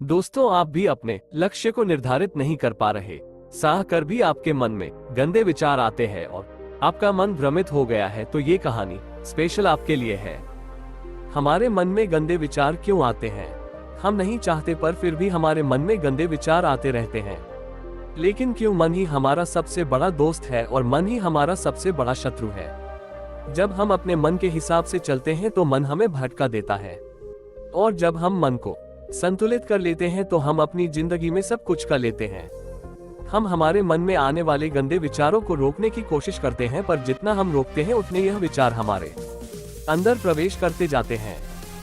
दोस्तों, आप भी अपने लक्ष्य को निर्धारित नहीं कर पा रहे, चाह कर भी आपके मन में गंदे विचार आते हैं और आपका मन भ्रमित हो गया है, तो ये कहानी स्पेशल आपके लिए है। हमारे मन में गंदे विचार क्यों आते हैं? हम नहीं चाहते पर फिर भी हमारे मन में गंदे विचार आते रहते हैं। लेकिन क्यों मन ही हमारा सबसे बड़ा दोस्त है और मन ही हमारा सबसे बड़ा शत्रु है। जब हम अपने मन के हिसाब से चलते हैं तो मन हमें भटका देता है, और जब हम मन को संतुलित कर लेते हैं तो हम अपनी जिंदगी में सब कुछ कर लेते हैं। हम हमारे मन में आने वाले गंदे विचारों को रोकने की कोशिश करते हैं, पर जितना हम रोकते हैं उतने यह विचार हमारे अंदर प्रवेश करते जाते हैं।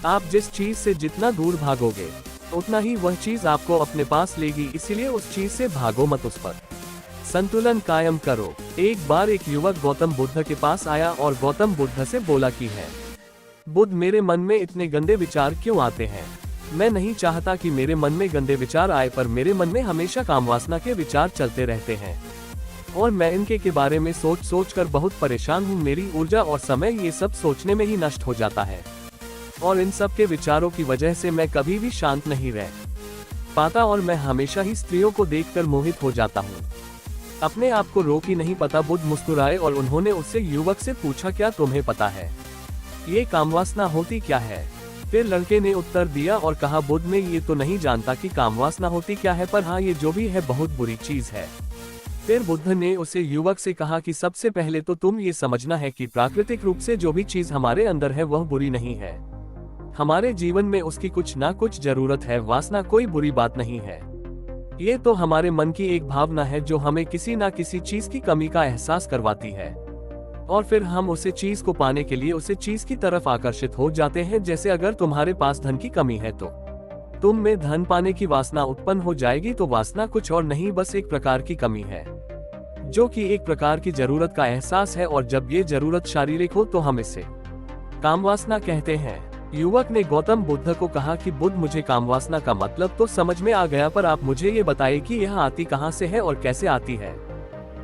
आप जिस चीज से जितना दूर भागोगे उतना ही वह चीज आपको अपने पास लेगी, इसलिए उस चीज से भागो मत, उस पर संतुलन कायम करो। एक बार एक युवक गौतम बुद्ध के पास आया और गौतम बुद्ध से बोला कि है बुद्ध, मेरे मन में इतने गंदे विचार क्यों आते हैं? मैं नहीं चाहता कि मेरे मन में गंदे विचार आए, पर मेरे मन में हमेशा कामवासना के विचार चलते रहते हैं और मैं इनके के बारे में सोच सोच कर बहुत परेशान हूँ। मेरी ऊर्जा और समय ये सब सोचने में ही नष्ट हो जाता है और इन सब के विचारों की वजह से मैं कभी भी शांत नहीं रह पाता और मैं हमेशा ही स्त्रियों को देखकर मोहित हो जाता हूँ। अपने आप को रोक ही नहीं पाता। बुद्ध मुस्कुराए और उन्होंने उससे युवक से पूछा, क्या तुम्हें पता है ये कामवासना होती क्या है? फिर लड़के ने उत्तर दिया और कहा, बुद्ध, मैं ये तो नहीं जानता कि कामवासना होती क्या है, पर हाँ, ये जो भी है बहुत बुरी चीज है। फिर बुद्ध ने उसे युवक से कहा कि सबसे पहले तो तुम ये समझना है कि प्राकृतिक रूप से जो भी चीज हमारे अंदर है वह बुरी नहीं है। हमारे जीवन में उसकी कुछ ना कुछ जरूरत है। वासना कोई बुरी बात नहीं है, ये तो हमारे मन की एक भावना है जो हमें किसी ना किसी चीज की कमी का एहसास करवाती है और फिर हम उसे चीज को पाने के लिए उसे चीज की तरफ आकर्षित हो जाते हैं। जैसे अगर तुम्हारे पास धन की कमी है तो तुम में धन पाने की वासना उत्पन्न हो जाएगी। तो वासना कुछ और नहीं, बस एक प्रकार की कमी है जो कि एक प्रकार की जरूरत का एहसास है, और जब ये जरूरत शारीरिक हो तो हम इसे कामवासना कहते हैं। युवक ने गौतम बुद्ध को कहा कि बुद्ध, मुझे कामवासना का मतलब तो समझ में आ गया, पर आप मुझे ये बताइए कि यह आती कहाँ से है और कैसे आती है।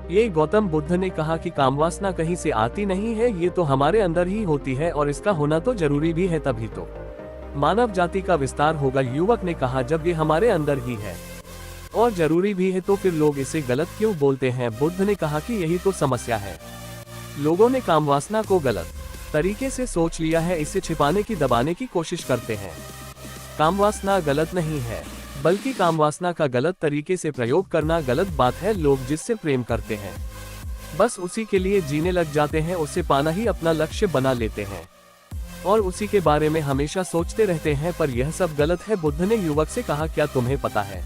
ये गौतम बुद्ध ने कहा कि कामवासना कहीं से आती नहीं है, ये तो हमारे अंदर ही होती है और इसका होना तो जरूरी भी है, तभी तो मानव जाति का विस्तार होगा। युवक ने कहा, जब ये हमारे अंदर ही है और जरूरी भी है तो फिर लोग इसे गलत क्यों बोलते हैं? बुद्ध ने कहा कि यही तो समस्या है। लोगों ने कामवासना को गलत तरीके से सोच लिया है, इसे छिपाने की दबाने की कोशिश करते हैं। कामवासना गलत नहीं है, बल्कि कामवासना का गलत तरीके से प्रयोग करना गलत बात है। लोग जिससे प्रेम करते हैं बस उसी के लिए जीने लग जाते हैं, उसे पाना ही अपना लक्ष्य बना लेते हैं और उसी के बारे में हमेशा सोचते रहते हैं, पर यह सब गलत है। बुद्ध ने युवक से कहा, क्या तुम्हें पता है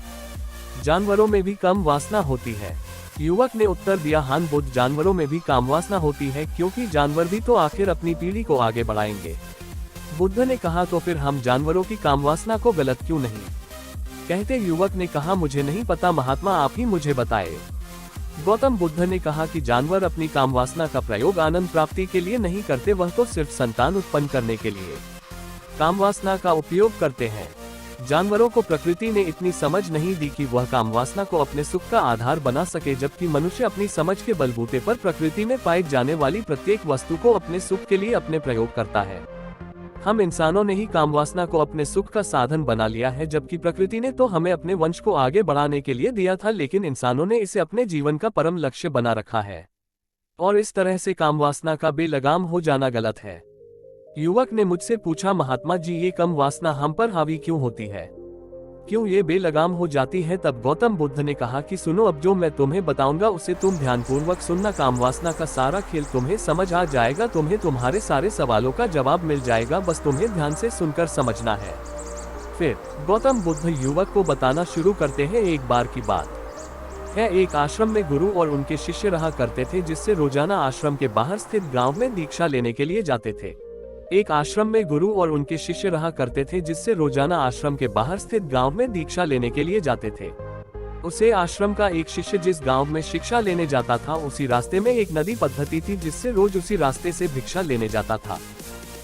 जानवरों में भी कम वासना होती है? युवक ने उत्तर दिया, हाँ बुद्ध, जानवरों में भी कामवासना होती है, क्योंकि जानवर भी तो आखिर अपनी पीढ़ी को आगे बढ़ाएंगे। बुद्ध ने कहा, तो फिर हम जानवरों की कामवासना को गलत क्यों नहीं कहते? युवक ने कहा, मुझे नहीं पता महात्मा, आप ही मुझे बताए। गौतम बुद्ध ने कहा कि जानवर अपनी कामवासना का प्रयोग आनंद प्राप्ति के लिए नहीं करते, वह तो सिर्फ संतान उत्पन्न करने के लिए कामवासना का उपयोग करते हैं। जानवरों को प्रकृति ने इतनी समझ नहीं दी कि वह कामवासना को अपने सुख का आधार बना सके, जबकि मनुष्य अपनी समझ के बलबूते पर प्रकृति में पाई जाने वाली प्रत्येक वस्तु को अपने सुख के लिए अपने प्रयोग करता है। हम इंसानों ने ही कामवासना को अपने सुख का साधन बना लिया है, जबकि प्रकृति ने तो हमें अपने वंश को आगे बढ़ाने के लिए दिया था, लेकिन इंसानों ने इसे अपने जीवन का परम लक्ष्य बना रखा है और इस तरह से कामवासना का बेलगाम हो जाना गलत है। युवक ने मुझसे पूछा, महात्मा जी, ये कम वासना हम पर हावी क्यों होती है, क्यों ये बेलगाम हो जाती है? तब गौतम बुद्ध ने कहा कि सुनो, अब जो मैं तुम्हें बताऊंगा उसे तुम ध्यानपूर्वक सुनना। कामवासना का सारा खेल तुम्हें समझ आ जाएगा, तुम्हें तुम्हारे सारे सवालों का जवाब मिल जाएगा, बस तुम्हें ध्यान से सुनकर समझना है। फिर गौतम बुद्ध युवक को बताना शुरू करते हैं। एक बार की बात है, एक आश्रम में गुरु और उनके शिष्य रहा करते थे, जिससे रोजाना आश्रम के बाहर स्थित गाँव में दीक्षा लेने के लिए जाते थे। एक आश्रम में गुरु और उनके शिष्य रहा करते थे, जिससे रोजाना आश्रम के बाहर स्थित गांव में दीक्षा लेने के लिए जाते थे। उसे आश्रम का एक शिष्य जिस गांव में शिक्षा लेने जाता था, उसी रास्ते में एक नदी पद्धति थी, जिससे रोज उसी रास्ते से भिक्षा लेने जाता था।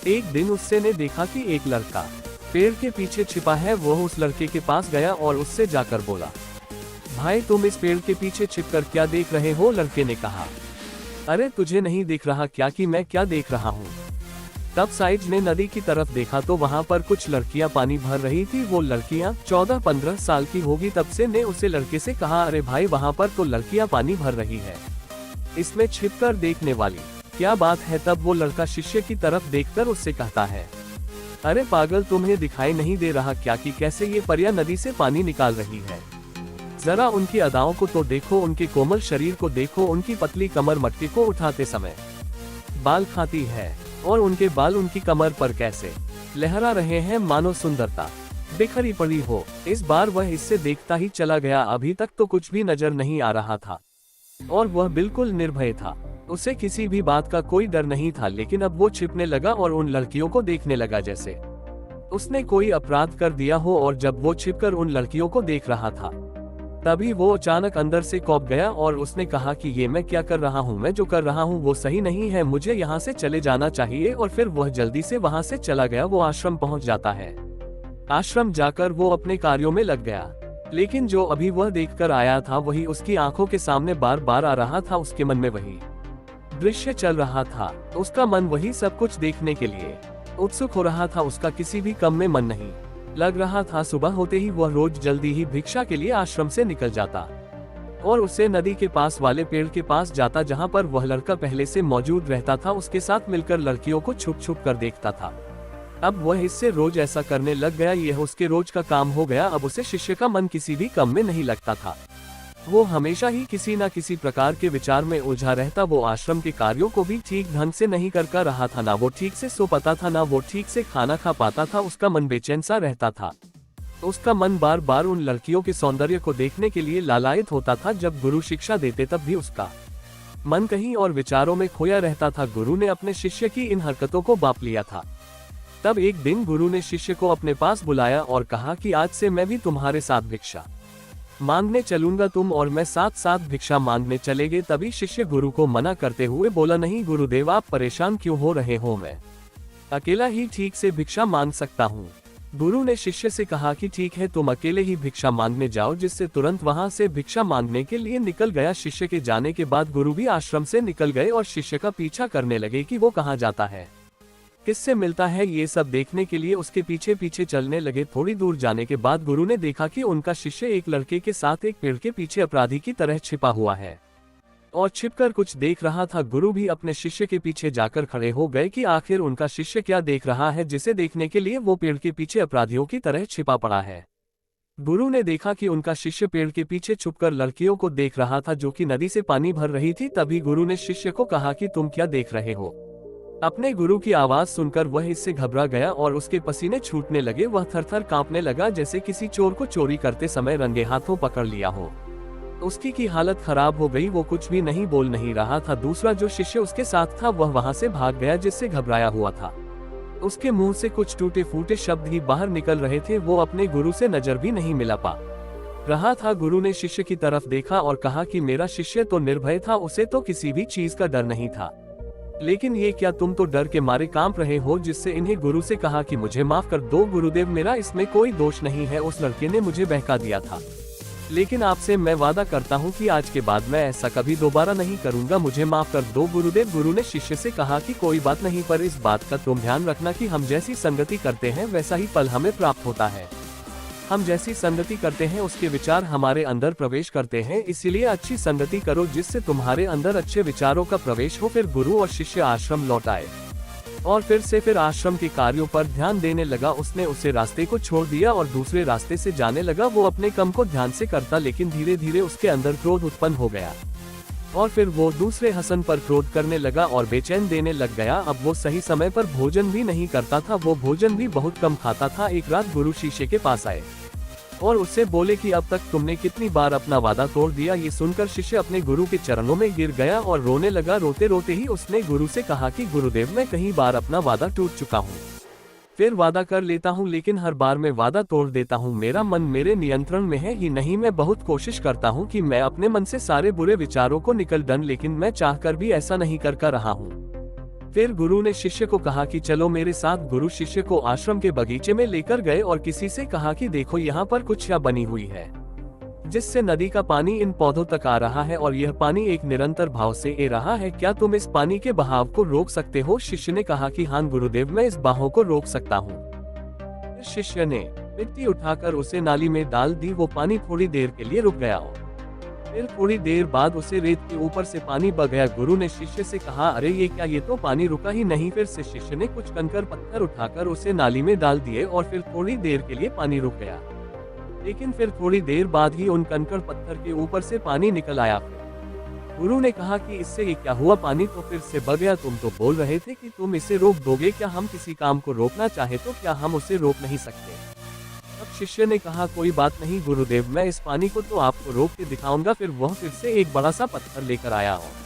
एक दिन उससे ने देखा कि एक लड़का पेड़ के पीछे छिपा है। वह उस लड़के के पास गया और उससे जाकर बोला, भाई, तुम इस पेड़ के पीछे छिपकर क्या देख रहे हो? लड़के ने कहा, अरे तुझे नहीं दिख रहा क्या कि मैं क्या देख रहा हूँ? तब साइज ने नदी की तरफ देखा तो वहाँ पर कुछ लड़कियाँ पानी भर रही थी। वो लड़कियाँ 14-15 साल की होगी। तब से ने उसे लड़के से कहा, अरे भाई वहाँ पर तो लड़कियाँ पानी भर रही है, इसमें छिपकर देखने वाली क्या बात है। तब वो लड़का शिष्य की तरफ देखकर उससे कहता है, अरे पागल, तुम्हें दिखाई नहीं दे रहा क्या कि कैसे ये परियां नदी से पानी निकाल रही है। जरा उनकी अदाओं को तो देखो, उनके कोमल शरीर को देखो, उनकी पतली कमर मटके को उठाते समय बाल खाती है और उनके बाल उनकी कमर पर कैसे लहरा रहे हैं, मानो सुंदरता बिखरी पड़ी हो। इस बार वह इससे देखता ही चला गया। अभी तक तो कुछ भी नजर नहीं आ रहा था और वह बिल्कुल निर्भय था। उसे किसी भी बात का कोई डर नहीं था। लेकिन अब वो छिपने लगा और उन लड़कियों को देखने लगा जैसे उसने कोई अपराध कर दिया हो। और जब वो छिपकर उन लड़कियों को देख रहा था तभी वो अचानक अंदर से कौंप गया और उसने कहा कि ये मैं क्या कर रहा हूँ, मैं जो कर रहा हूँ वो सही नहीं है, मुझे यहाँ से चले जाना चाहिए। और फिर वह जल्दी से वहाँ से चला गया। वो आश्रम पहुँच जाता है। आश्रम जाकर वो अपने कार्यों में लग गया। लेकिन जो अभी वह देखकर आया था वही उसकी आंखों के सामने बार बार आ रहा था। उसके मन में वही दृश्य चल रहा था। उसका मन वही सब कुछ देखने के लिए उत्सुक हो रहा था। उसका किसी भी काम में मन नहीं लग रहा था। सुबह होते ही वह रोज जल्दी ही भिक्षा के लिए आश्रम से निकल जाता और उसे नदी के पास वाले पेड़ के पास जाता जहां पर वह लड़का पहले से मौजूद रहता था। उसके साथ मिलकर लड़कियों को छुप छुप कर देखता था। अब वह इससे रोज ऐसा करने लग गया। यह उसके रोज का काम हो गया। अब उसे शिष्य का मन किसी भी काम में नहीं लगता था। वो हमेशा ही किसी न किसी प्रकार के विचार में उलझा रहता। वो आश्रम के कार्यों को भी ठीक ढंग से नहीं कर रहा था। ना वो ठीक से सो पाता था, ना वो ठीक से खाना खा पाता था। उसका मन बेचैन सा रहता था। उसका मन बार बार उन लड़कियों के सौंदर्य को देखने के लिए लालायित होता था। जब गुरु शिक्षा देते तब भी उसका मन कहीं और विचारों में खोया रहता था। गुरु ने अपने शिष्य की इन हरकतों को बाप लिया था। तब एक दिन गुरु ने शिष्य को अपने पास बुलाया और कहा कि आज से मैं भी तुम्हारे साथ भिक्षा मांगने चलूंगा। तुम और मैं साथ साथ भिक्षा मांगने चलेंगे। तभी शिष्य गुरु को मना करते हुए बोला, नहीं गुरुदेव, आप परेशान क्यों हो रहे हो, मैं अकेला ही ठीक से भिक्षा मांग सकता हूँ। गुरु ने शिष्य से कहा कि ठीक है, तुम अकेले ही भिक्षा मांगने जाओ। जिससे तुरंत वहां से भिक्षा मांगने के लिए निकल गया। शिष्य के जाने के बाद गुरु भी आश्रम से निकल गए और शिष्य का पीछा करने लगे कि वो कहाँ जाता है, किससे मिलता है। ये सब देखने के लिए उसके पीछे पीछे चलने लगे। थोड़ी दूर जाने के बाद गुरु ने देखा कि उनका शिष्य एक लड़के के साथ एक पेड़ के पीछे अपराधी की तरह छिपा हुआ है और छिपकर कुछ देख रहा था। गुरु भी अपने शिष्य के पीछे जाकर खड़े हो गए कि आखिर उनका शिष्य क्या देख रहा है जिसे देखने के लिए वो पेड़ के पीछे अपराधियों की तरह छिपा पड़ा है। गुरु ने देखा कि उनका शिष्य पेड़ के पीछे छुपकर लड़कियों को देख रहा था जो कि नदी से पानी भर रही थी। तभी गुरु ने शिष्य को कहा कि तुम क्या देख रहे हो। अपने गुरु की आवाज सुनकर वह इससे घबरा गया और उसके पसीने छूटने लगे। वह थरथर कांपने लगा जैसे किसी चोर को चोरी करते समय रंगे हाथों पकड़ लिया हो। उसकी की हालत खराब हो गई। वो कुछ भी नहीं बोल नहीं रहा था। दूसरा जो शिष्य उसके साथ था वह वहां से भाग गया जिससे घबराया हुआ था। उसके मुंह से कुछ टूटे फूटे शब्द ही बाहर निकल रहे थे। वो अपने गुरु से नजर भी नहीं मिला पा रहा था। गुरु ने शिष्य की तरफ देखा और कहा कि मेरा शिष्य तो निर्भय था, उसे तो किसी भी चीज का डर नहीं था। लेकिन ये क्या, तुम तो डर के मारे कांप रहे हो। जिससे इन्हें गुरु से कहा कि मुझे माफ कर दो गुरुदेव, मेरा इसमें कोई दोष नहीं है। उस लड़के ने मुझे बहका दिया था। लेकिन आपसे मैं वादा करता हूँ कि आज के बाद मैं ऐसा कभी दोबारा नहीं करूँगा। मुझे माफ कर दो गुरुदेव। गुरु ने शिष्य से कहा कि कोई बात नहीं, पर इस बात का तुम ध्यान रखना कि हम जैसी संगति करते हैं वैसा ही फल हमें प्राप्त होता है। हम जैसी संगति करते हैं उसके विचार हमारे अंदर प्रवेश करते हैं। इसलिए अच्छी संगति करो जिससे तुम्हारे अंदर अच्छे विचारों का प्रवेश हो। फिर गुरु और शिष्य आश्रम लौट आए और फिर आश्रम के कार्यों पर ध्यान देने लगा। उसने उसे रास्ते को छोड़ दिया और दूसरे रास्ते से जाने लगा। वो अपने काम को ध्यान से करता, लेकिन धीरे धीरे उसके अंदर क्रोध उत्पन्न हो गया और फिर वो दूसरे हसन पर क्रोध करने लगा और बेचैन देने लग गया। अब वो सही समय पर भोजन भी नहीं करता था। वो भोजन भी बहुत कम खाता था। एक रात गुरु शिष्य के पास आए और उससे बोले कि अब तक तुमने कितनी बार अपना वादा तोड़ दिया। ये सुनकर शिष्य अपने गुरु के चरणों में गिर गया और रोने लगा। रोते रोते ही उसने गुरु से कहा कि गुरुदेव, मैं कई बार अपना वादा टूट चुका हूँ, फिर वादा कर लेता हूँ, लेकिन हर बार मैं वादा तोड़ देता हूँ। मेरा मन मेरे नियंत्रण में है ही नहीं। मैं बहुत कोशिश करता हूँ कि मैं अपने मन से सारे बुरे विचारों को निकल दूं, लेकिन मैं चाहकर भी ऐसा नहीं कर रहा हूँ। फिर गुरु ने शिष्य को कहा कि चलो मेरे साथ। गुरु शिष्य को आश्रम के बगीचे में लेकर गए और किसी से कहा कि देखो यहाँ पर कुछ या बनी हुई है। जिससे नदी का पानी इन पौधों तक आ रहा है और यह पानी एक निरंतर भाव से ए रहा है। क्या तुम इस पानी के बहाव को रोक सकते हो? शिष्य ने कहा कि हाँ गुरुदेव, मैं इस बहाव को रोक सकता हूँ। शिष्य ने मिट्टी उठाकर उसे नाली में डाल दी। वो पानी थोड़ी देर के लिए रुक गया और फिर थोड़ी देर बाद उसे रेत के ऊपर से पानी बह गया। गुरु ने शिष्य से कहा, अरे ये क्या, ये तो पानी रुका ही नहीं। फिर से शिष्य ने कुछ कंकर पत्थर उठाकर उसे नाली में डाल दिए और फिर थोड़ी देर के लिए पानी रुक गया, लेकिन फिर थोड़ी देर बाद ही उन कंकड़ पत्थर के ऊपर से पानी निकल आया। फिर गुरु ने कहा कि इससे ये क्या हुआ, पानी तो फिर से बह गया। तुम तो बोल रहे थे कि तुम इसे रोक दोगे। क्या हम किसी काम को रोकना चाहे तो क्या हम उसे रोक नहीं सकते? अब शिष्य ने कहा, कोई बात नहीं गुरुदेव, मैं इस पानी को तो आपको रोक के दिखाऊंगा। फिर वह फिर से एक बड़ा सा पत्थर लेकर आया और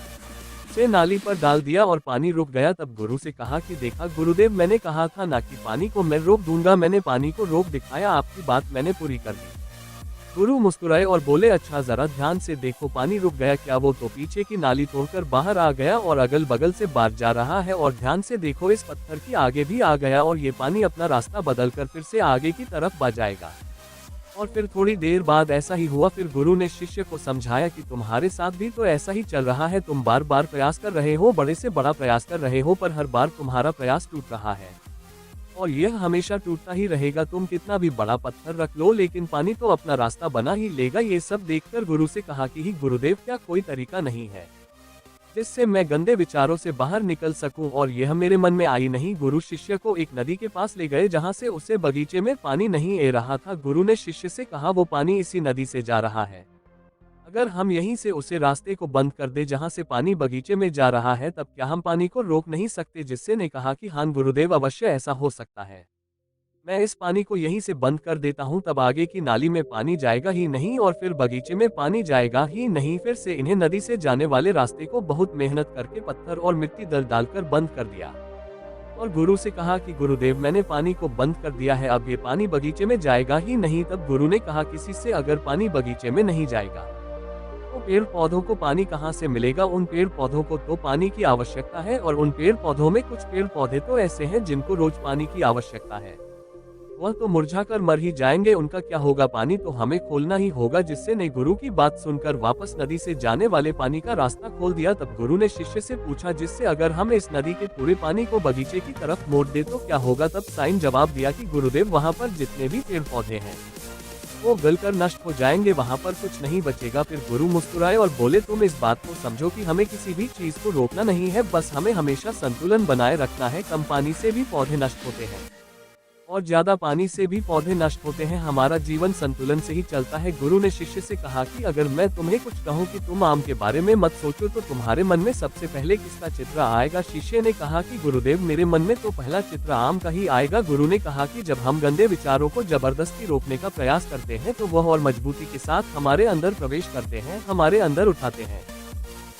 उसे नाली पर डाल दिया और पानी रुक गया। तब गुरु से कहा कि देखा गुरुदेव, मैंने कहा था ना कि पानी को मैं रोक दूंगा, मैंने पानी को रोक दिखाया, आपकी बात मैंने पूरी कर दी। गुरु मुस्कुराए और बोले, अच्छा जरा ध्यान से देखो, पानी रुक गया क्या? वो तो पीछे की नाली तोड़कर बाहर आ गया और अगल बगल से बाहर जा रहा है। और ध्यान से देखो, इस पत्थर की आगे भी आ गया और ये पानी अपना रास्ता बदलकर फिर से आगे की तरफ बह जाएगा। और फिर थोड़ी देर बाद ऐसा ही हुआ। फिर गुरु ने शिष्य को समझाया कि तुम्हारे साथ भी तो ऐसा ही चल रहा है। तुम बार बार प्रयास कर रहे हो, बड़े से बड़ा प्रयास कर रहे हो, पर हर बार तुम्हारा प्रयास टूट रहा है और यह हमेशा टूटता ही रहेगा। तुम कितना भी बड़ा पत्थर रख लो, लेकिन पानी तो अपना रास्ता बना ही लेगा। ये सब देखकर गुरु से कहा कि ही गुरुदेव, क्या कोई तरीका नहीं है जिससे मैं गंदे विचारों से बाहर निकल सकूं? और यह मेरे मन में आई नहीं। गुरु शिष्य को एक नदी के पास ले गए जहां से उसे बगीचे में पानी नहीं ए रहा था। गुरु ने शिष्य से कहा, वो पानी इसी नदी से जा रहा है, अगर हम यहीं से उसे रास्ते को बंद कर दे जहां से पानी बगीचे में जा रहा है, तब क्या हम पानी को रोक नहीं सकते? जिससे ने कहा कि हाँ गुरुदेव, अवश्य ऐसा हो सकता है। मैं इस पानी को यहीं से बंद कर देता हूँ, तब आगे की नाली में पानी जाएगा ही नहीं और फिर बगीचे में पानी जाएगा ही नहीं। फिर से इन्हें नदी से जाने वाले रास्ते को बहुत मेहनत करके पत्थर और मिट्टी डालकर बंद कर दिया और गुरु से कहा कि गुरुदेव, मैंने पानी को बंद कर दिया है, अब ये पानी बगीचे में जाएगा ही नहीं। तब गुरु ने कहा, किसी से अगर पानी बगीचे में नहीं जाएगा तो पेड़ पौधों को पानी कहाँ से मिलेगा? उन पेड़ पौधों को तो पानी की आवश्यकता है और उन पेड़ पौधों में कुछ पेड़ पौधे तो ऐसे हैं जिनको रोज पानी की आवश्यकता है, वह तो मुरझाकर मर ही जाएंगे, उनका क्या होगा? पानी तो हमें खोलना ही होगा। जिससे ने गुरु की बात सुनकर वापस नदी से जाने वाले पानी का रास्ता खोल दिया। तब गुरु ने शिष्य से पूछा, जिससे अगर हम इस नदी के पूरे पानी को बगीचे की तरफ मोड़ दे तो क्या होगा? तब साईं जवाब दिया कि गुरुदेव, वहाँ पर जितने भी पेड़ पौधे हैं वो गलकर नष्ट हो जाएंगे, वहाँ पर कुछ नहीं बचेगा। फिर गुरु मुस्कुराए और बोले, तुम इस बात को समझो कि हमें किसी भी चीज को रोकना नहीं है, बस हमें हमेशा संतुलन बनाए रखना है। कम पानी से भी पौधे नष्ट होते हैं और ज्यादा पानी से भी पौधे नष्ट होते हैं। हमारा जीवन संतुलन से ही चलता है। गुरु ने शिष्य से कहा कि अगर मैं तुम्हें कुछ कहूँ कि तुम आम के बारे में मत सोचो, तो तुम्हारे मन में सबसे पहले किसका चित्र आएगा? शिष्य ने कहा कि गुरुदेव, मेरे मन में तो पहला चित्र आम का ही आएगा। गुरु ने कहा कि जब हम गंदे विचारों को जबरदस्ती रोकने का प्रयास करते हैं तो वह और मजबूती के साथ हमारे अंदर प्रवेश करते हैं, हमारे अंदर उठाते हैं,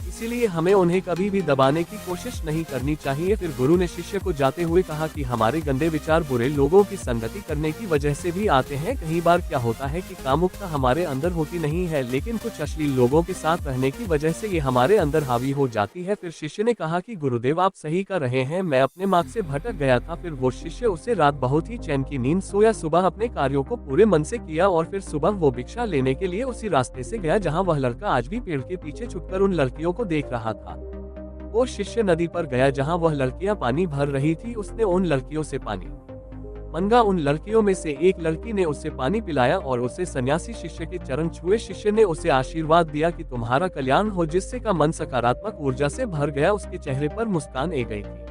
इसीलिए हमें उन्हें कभी भी दबाने की कोशिश नहीं करनी चाहिए। फिर गुरु ने शिष्य को जाते हुए कहा कि हमारे गंदे विचार बुरे लोगों की संगति करने की वजह से भी आते हैं। कई बार क्या होता है कि कामुकता हमारे अंदर होती नहीं है, लेकिन कुछ अश्लील लोगों के साथ रहने की वजह से ये हमारे अंदर हावी हो जाती है। फिर शिष्य ने कहा कि गुरुदेव, आप सही कर रहे हैं, मैं अपने मार्ग से भटक गया था। फिर वो शिष्य उसे रात बहुत ही चैन की नींद सोया, सुबह अपने कार्यों को पूरे मन से किया और फिर सुबह वो भिक्षा लेने के लिए उसी रास्ते से गया जहाँ वह लड़का आज भी पेड़ के पीछे छुपकर उन लड़कियों को देख रहा था। वो शिष्य नदी पर गया जहां वह लड़कियां पानी भर रही थी। उसने उन लड़कियों से पानी मांगा। उन लड़कियों में से एक लड़की ने उसे पानी पिलाया और उसे सन्यासी शिष्य के चरण छुए। शिष्य ने उसे आशीर्वाद दिया कि तुम्हारा कल्याण हो, जिससे का मन सकारात्मक ऊर्जा से भर गया। उसके चेहरे पर मुस्कान आ गई थी,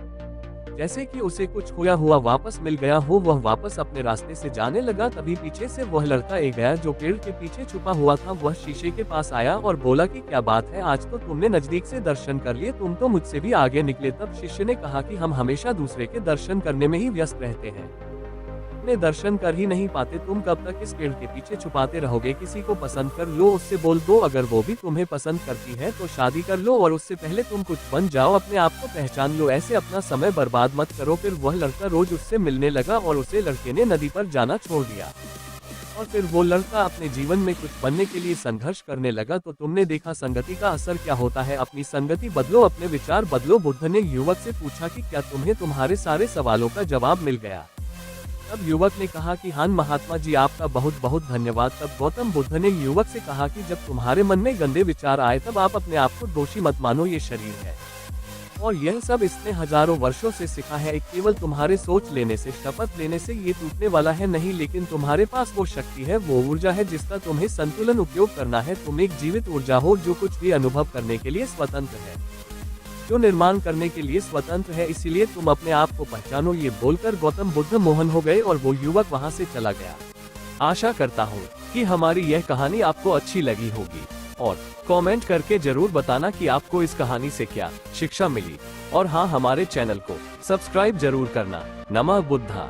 जैसे कि उसे कुछ खोया हुआ वापस मिल गया हो। वह वापस अपने रास्ते से जाने लगा, तभी पीछे से वह लड़का आ गया जो पेड़ के पीछे छुपा हुआ था। वह शीशे के पास आया और बोला कि क्या बात है, आज तो तुमने नजदीक से दर्शन कर लिए, तुम तो मुझसे भी आगे निकले। तब शिष्य ने कहा कि हम हमेशा दूसरे के दर्शन करने में ही व्यस्त रहते हैं, अपने दर्शन कर ही नहीं पाते। तुम कब तक इस पेड़ के पीछे छुपाते रहोगे? किसी को पसंद कर लो, उससे बोल दो, अगर वो भी तुम्हें पसंद करती है तो शादी कर लो, और उससे पहले तुम कुछ बन जाओ, अपने आप को पहचान लो, ऐसे अपना समय बर्बाद मत करो। फिर वह लड़का रोज उससे मिलने लगा और उसे लड़के ने नदी पर जाना छोड़ दिया और फिर वो लड़का अपने जीवन में कुछ बनने के लिए संघर्ष करने लगा। तो तुमने देखा संगति का असर क्या होता है। अपनी संगति बदलो, अपने विचार बदलो। बुद्ध ने युवक से पूछा कि क्या तुम्हें तुम्हारे सारे सवालों का जवाब मिल गया? तब युवक ने कहा कि हाँ महात्मा जी, आपका बहुत बहुत धन्यवाद। तब गौतम बुद्ध ने युवक से कहा कि जब तुम्हारे मन में गंदे विचार आए तब आप अपने आप को दोषी मत मानो, ये शरीर है और यह सब इसने हजारों वर्षों से सीखा है। केवल तुम्हारे सोच लेने से, शपथ लेने से ये टूटने वाला है नहीं, लेकिन तुम्हारे पास वो शक्ति है, वो ऊर्जा है जिसका तुम्हें संतुलन उपयोग करना है। तुम एक जीवित ऊर्जा हो जो कुछ भी अनुभव करने के लिए स्वतंत्र है, जो निर्माण करने के लिए स्वतंत्र है, इसीलिए तुम अपने आप को पहचानो। ये बोलकर गौतम बुद्ध मोहन हो गए और वो युवक वहां से चला गया। आशा करता हूँ कि हमारी यह कहानी आपको अच्छी लगी होगी और कमेंट करके जरूर बताना कि आपको इस कहानी से क्या शिक्षा मिली। और हाँ, हमारे चैनल को सब्सक्राइब जरूर करना। नमः बुद्धा।